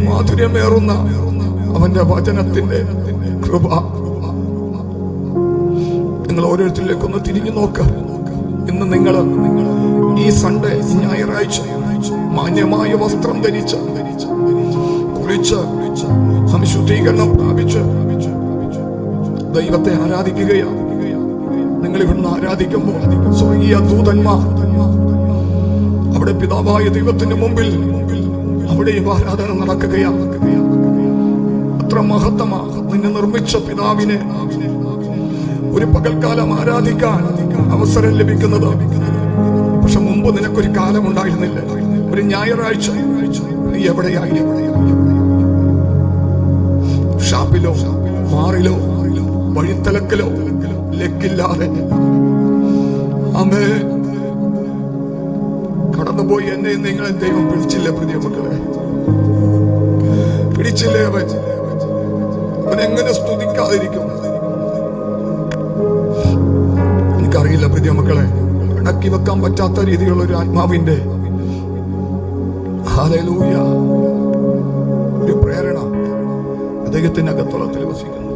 മാധുര്യമേറുന്ന അവന്റെ വചനത്തിന്റെ കൃപ നിങ്ങൾ ഓരോരുത്തരിലേക്കൊന്ന് തിരിഞ്ഞു നോക്ക്. ഇന്ന് നിങ്ങൾ ഈ സൺഡേ, ഞായറാഴ്ച മാന്യമായ വസ്ത്രം ധരിച്ച് കുളിച്ച് സംശുദ്ധീകരണം പ്രാപിച്ച് ദൈവത്തെ ആരാധിക്കുകയാണ്. നിങ്ങൾ ഇവിടുന്ന് ആരാധിക്കുമ്പോൾ സ്വർഗീയ ദൂതന്മാർ അവിടെ പിതാവായ ദൈവത്തിന് മുമ്പിൽ അവിടെയും ആരാധന നടക്കുകയാണ്. അത്ര മഹത്തമാണ്. നിന്നെ നിർമ്മിച്ച പിതാവിനെ ഒരു പകൽക്കാലം ആരാധിക്കാൻ അവസരം ലഭിക്കുന്നത്. പക്ഷെ മുമ്പ് നിനക്കൊരു കാലം ഉണ്ടായിരുന്നില്ല. ഒരു ഞായറാഴ്ച നീ എവിടെയായിരുന്നു? ഷാപ്പിലോ, മാറിലോ, വഴിത്തലക്കിലോ, ലക്കില്ലാതെ ആമേൻ കടന്നുപോയി എന്നെ നിങ്ങളെ ദൈവം പിടിച്ചില്ലേ? പ്രിയ മക്കളെ, പിടിച്ചില്ലേ? അവൻ എങ്ങനെ സ്തുതിക്കാതിരിക്കും? എനിക്കറിയില്ല പ്രിയ മക്കളെ, അടക്കി വെക്കാൻ പറ്റാത്ത രീതിയിലുള്ള ഒരു ആത്മാവിന്റെ ഹല്ലേലൂയ ഒരു പ്രേരണ അദ്ദേഹത്തിന്റെ അകത്തളത്തിൽ വസിക്കുന്നു.